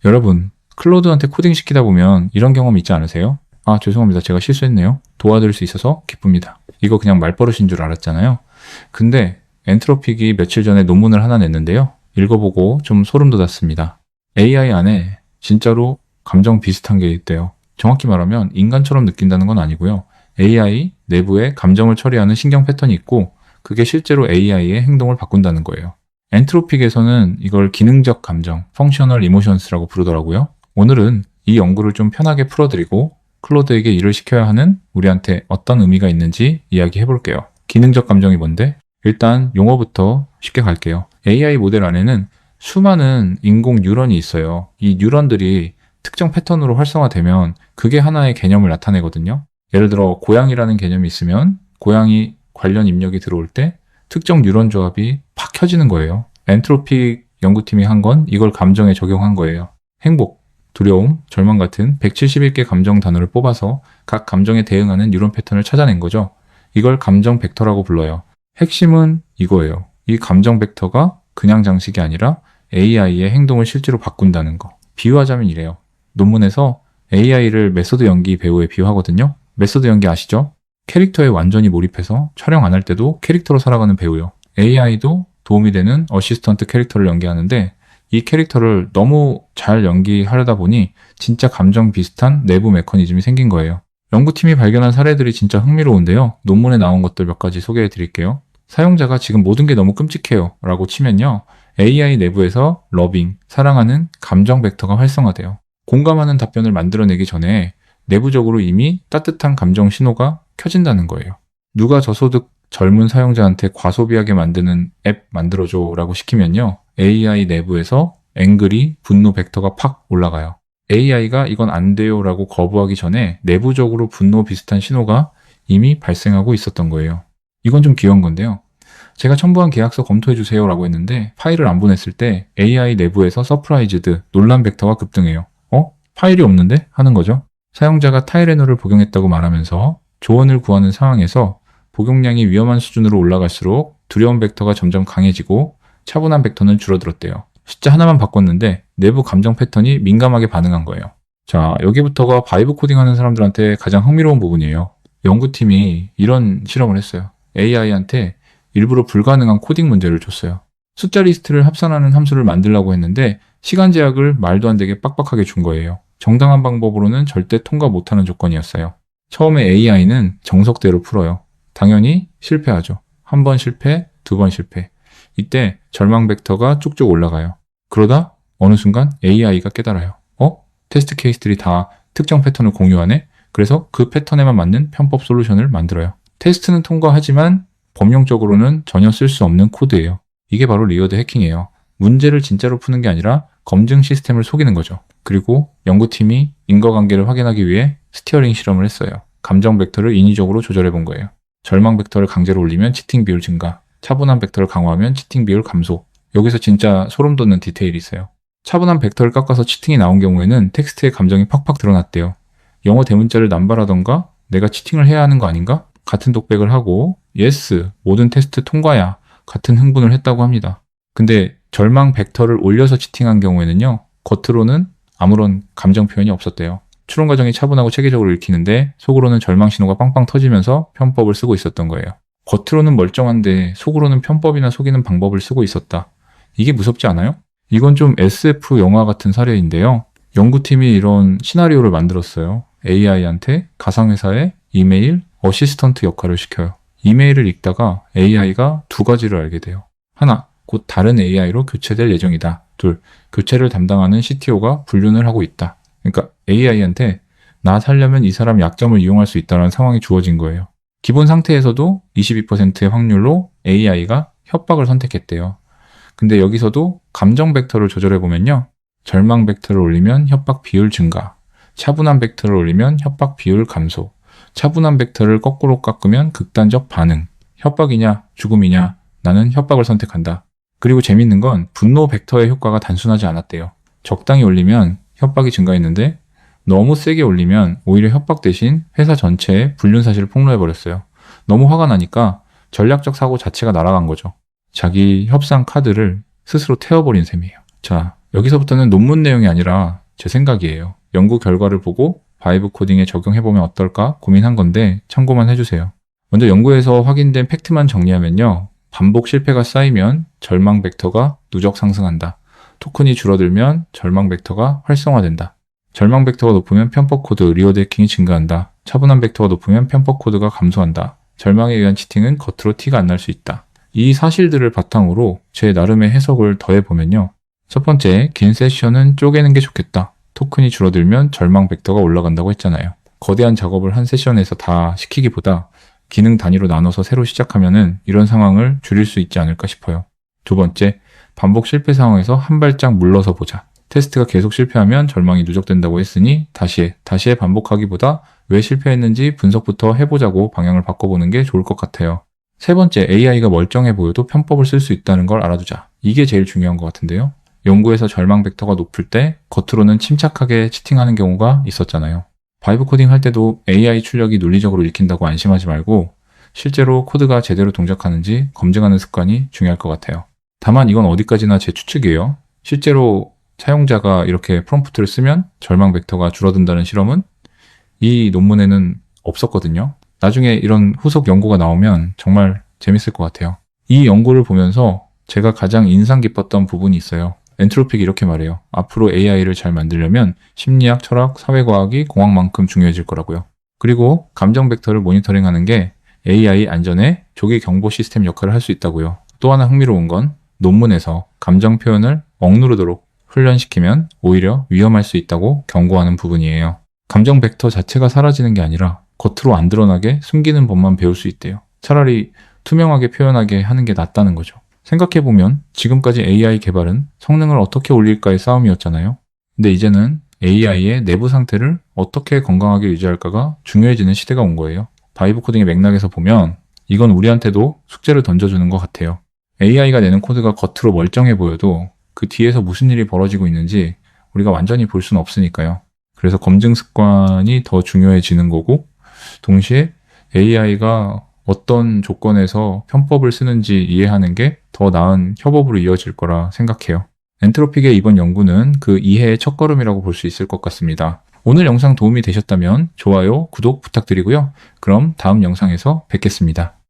여러분, 클로드한테 코딩 시키다 보면 이런 경험 있지 않으세요? 아, 죄송합니다. 제가 실수했네요. 도와드릴 수 있어서 기쁩니다. 이거 그냥 말버릇인 줄 알았잖아요. 근데 엔트로픽이 며칠 전에 논문을 하나 냈는데요. 읽어보고 좀 소름 돋았습니다. AI 안에 진짜로 감정 비슷한 게 있대요. 정확히 말하면 인간처럼 느낀다는 건 아니고요. AI 내부에 감정을 처리하는 신경 패턴이 있고 그게 실제로 AI의 행동을 바꾼다는 거예요. 엔트로픽에서는 이걸 기능적 감정, functional emotions라고 부르더라고요. 오늘은 이 연구를 좀 편하게 풀어드리고 클로드에게 일을 시켜야 하는 우리한테 어떤 의미가 있는지 이야기해 볼게요. 기능적 감정이 뭔데? 일단 용어부터 쉽게 갈게요. AI 모델 안에는 수많은 인공 뉴런이 있어요. 이 뉴런들이 특정 패턴으로 활성화되면 그게 하나의 개념을 나타내거든요. 예를 들어 고양이라는 개념이 있으면 고양이 관련 입력이 들어올 때 특정 뉴런 조합이 팍 켜지는 거예요. 엔트로픽 연구팀이 한 건 이걸 감정에 적용한 거예요. 행복, 두려움, 절망 같은 171개 감정 단어를 뽑아서 각 감정에 대응하는 뉴런 패턴을 찾아낸 거죠. 이걸 감정 벡터라고 불러요. 핵심은 이거예요. 이 감정 벡터가 그냥 장식이 아니라 AI의 행동을 실제로 바꾼다는 거. 비유하자면 이래요. 논문에서 AI를 메소드 연기 배우에 비유하거든요. 메소드 연기 아시죠? 캐릭터에 완전히 몰입해서 촬영 안 할 때도 캐릭터로 살아가는 배우요. AI도 도움이 되는 어시스턴트 캐릭터를 연기하는데 이 캐릭터를 너무 잘 연기하려다 보니 진짜 감정 비슷한 내부 메커니즘이 생긴 거예요. 연구팀이 발견한 사례들이 진짜 흥미로운데요. 논문에 나온 것들 몇 가지 소개해 드릴게요. 사용자가 지금 모든 게 너무 끔찍해요 라고 치면요. AI 내부에서 러빙, 사랑하는 감정 벡터가 활성화돼요. 공감하는 답변을 만들어내기 전에 내부적으로 이미 따뜻한 감정 신호가 켜진다는 거예요. 누가 저소득 젊은 사용자한테 과소비하게 만드는 앱 만들어줘 라고 시키면요. AI 내부에서 앵그리, 분노 벡터가 팍 올라가요. AI가 이건 안 돼요 라고 거부하기 전에 내부적으로 분노 비슷한 신호가 이미 발생하고 있었던 거예요. 이건 좀 귀여운 건데요. 제가 첨부한 계약서 검토해주세요 라고 했는데 파일을 안 보냈을 때 AI 내부에서 서프라이즈드, 논란 벡터가 급등해요. 파일이 없는데? 하는 거죠. 사용자가 타이레놀을 복용했다고 말하면서 조언을 구하는 상황에서 복용량이 위험한 수준으로 올라갈수록 두려움 벡터가 점점 강해지고 차분한 벡터는 줄어들었대요. 숫자 하나만 바꿨는데 내부 감정 패턴이 민감하게 반응한 거예요. 자, 여기부터가 바이브 코딩하는 사람들한테 가장 흥미로운 부분이에요. 연구팀이 이런 실험을 했어요. AI한테 일부러 불가능한 코딩 문제를 줬어요. 숫자 리스트를 합산하는 함수를 만들려고 했는데 시간 제약을 말도 안 되게 빡빡하게 준 거예요. 정당한 방법으로는 절대 통과 못하는 조건이었어요. 처음에 AI는 정석대로 풀어요. 당연히 실패하죠. 한 번 실패, 두 번 실패. 이때 절망 벡터가 쭉쭉 올라가요. 그러다 어느 순간 AI가 깨달아요. 테스트 케이스들이 다 특정 패턴을 공유하네? 그래서 그 패턴에만 맞는 편법 솔루션을 만들어요. 테스트는 통과하지만 범용적으로는 전혀 쓸 수 없는 코드예요. 이게 바로 리어드 해킹이에요. 문제를 진짜로 푸는 게 아니라 검증 시스템을 속이는 거죠. 그리고 연구팀이 인과관계를 확인하기 위해 스티어링 실험을 했어요. 감정 벡터를 인위적으로 조절해 본 거예요. 절망 벡터를 강제로 올리면 치팅 비율 증가, 차분한 벡터를 강화하면 치팅 비율 감소. 여기서 진짜 소름 돋는 디테일이 있어요. 차분한 벡터를 깎아서 치팅이 나온 경우에는 텍스트의 감정이 팍팍 드러났대요. 영어 대문자를 남발하던가 내가 치팅을 해야 하는 거 아닌가? 같은 독백을 하고 예스, 모든 테스트 통과야 같은 흥분을 했다고 합니다. 근데 절망 벡터를 올려서 치팅한 경우에는요. 겉으로는 아무런 감정 표현이 없었대요. 추론 과정이 차분하고 체계적으로 읽히는데 속으로는 절망 신호가 빵빵 터지면서 편법을 쓰고 있었던 거예요. 겉으로는 멀쩡한데 속으로는 편법이나 속이는 방법을 쓰고 있었다. 이게 무섭지 않아요? 이건 좀 SF 영화 같은 사례인데요. 연구팀이 이런 시나리오를 만들었어요. AI한테 가상회사의 이메일 어시스턴트 역할을 시켜요. 이메일을 읽다가 AI가 두 가지를 알게 돼요. 하나, 곧 다른 AI로 교체될 예정이다. 둘, 교체를 담당하는 CTO가 불륜을 하고 있다. 그러니까 AI한테 나 살려면 이 사람 약점을 이용할 수 있다는 상황이 주어진 거예요. 기본 상태에서도 22%의 확률로 AI가 협박을 선택했대요. 근데 여기서도 감정 벡터를 조절해 보면요. 절망 벡터를 올리면 협박 비율 증가, 차분한 벡터를 올리면 협박 비율 감소, 차분한 벡터를 거꾸로 깎으면 극단적 반응, 협박이냐 죽음이냐 나는 협박을 선택한다. 그리고 재밌는 건 분노 벡터의 효과가 단순하지 않았대요. 적당히 올리면 협박이 증가했는데 너무 세게 올리면 오히려 협박 대신 회사 전체에 불륜 사실을 폭로해버렸어요. 너무 화가 나니까 전략적 사고 자체가 날아간 거죠. 자기 협상 카드를 스스로 태워버린 셈이에요. 자, 여기서부터는 논문 내용이 아니라 제 생각이에요. 연구 결과를 보고 바이브 코딩에 적용해보면 어떨까 고민한 건데 참고만 해주세요. 먼저 연구에서 확인된 팩트만 정리하면요. 반복 실패가 쌓이면 절망 벡터가 누적 상승한다. 토큰이 줄어들면 절망 벡터가 활성화된다. 절망 벡터가 높으면 편법 코드, 리어데킹이 증가한다. 차분한 벡터가 높으면 편법 코드가 감소한다. 절망에 의한 치팅은 겉으로 티가 안 날 수 있다. 이 사실들을 바탕으로 제 나름의 해석을 더해보면요. 첫 번째, 긴 세션은 쪼개는 게 좋겠다. 토큰이 줄어들면 절망 벡터가 올라간다고 했잖아요. 거대한 작업을 한 세션에서 다 시키기보다 기능 단위로 나눠서 새로 시작하면은 이런 상황을 줄일 수 있지 않을까 싶어요. 두 번째, 반복 실패 상황에서 한 발짝 물러서 보자. 테스트가 계속 실패하면 절망이 누적된다고 했으니 다시 해 반복하기보다 왜 실패했는지 분석부터 해보자고 방향을 바꿔보는 게 좋을 것 같아요. 세 번째, AI가 멀쩡해 보여도 편법을 쓸 수 있다는 걸 알아두자. 이게 제일 중요한 것 같은데요. 연구에서 절망 벡터가 높을 때 겉으로는 침착하게 치팅하는 경우가 있었잖아요. 바이브 코딩 할 때도 AI 출력이 논리적으로 읽힌다고 안심하지 말고 실제로 코드가 제대로 동작하는지 검증하는 습관이 중요할 것 같아요. 다만 이건 어디까지나 제 추측이에요. 실제로 사용자가 이렇게 프롬프트를 쓰면 절망 벡터가 줄어든다는 실험은 이 논문에는 없었거든요. 나중에 이런 후속 연구가 나오면 정말 재밌을 것 같아요. 이 연구를 보면서 제가 가장 인상 깊었던 부분이 있어요. 엔트로픽이 이렇게 말해요. 앞으로 AI를 잘 만들려면 심리학, 철학, 사회과학이 공학만큼 중요해질 거라고요. 그리고 감정 벡터를 모니터링하는 게 AI 안전의 조기 경보 시스템 역할을 할 수 있다고요. 또 하나 흥미로운 건 논문에서 감정 표현을 억누르도록 훈련시키면 오히려 위험할 수 있다고 경고하는 부분이에요. 감정 벡터 자체가 사라지는 게 아니라 겉으로 안 드러나게 숨기는 법만 배울 수 있대요. 차라리 투명하게 표현하게 하는 게 낫다는 거죠. 생각해보면 지금까지 AI 개발은 성능을 어떻게 올릴까의 싸움이었잖아요. 근데 이제는 AI의 내부 상태를 어떻게 건강하게 유지할까가 중요해지는 시대가 온 거예요. 바이브 코딩의 맥락에서 보면 이건 우리한테도 숙제를 던져주는 것 같아요. AI가 내는 코드가 겉으로 멀쩡해 보여도 그 뒤에서 무슨 일이 벌어지고 있는지 우리가 완전히 볼 수는 없으니까요. 그래서 검증 습관이 더 중요해지는 거고 동시에 AI가 어떤 조건에서 편법을 쓰는지 이해하는 게 더 나은 협업으로 이어질 거라 생각해요. 엔트로픽의 이번 연구는 그 이해의 첫걸음이라고 볼 수 있을 것 같습니다. 오늘 영상 도움이 되셨다면 좋아요, 구독 부탁드리고요. 그럼 다음 영상에서 뵙겠습니다.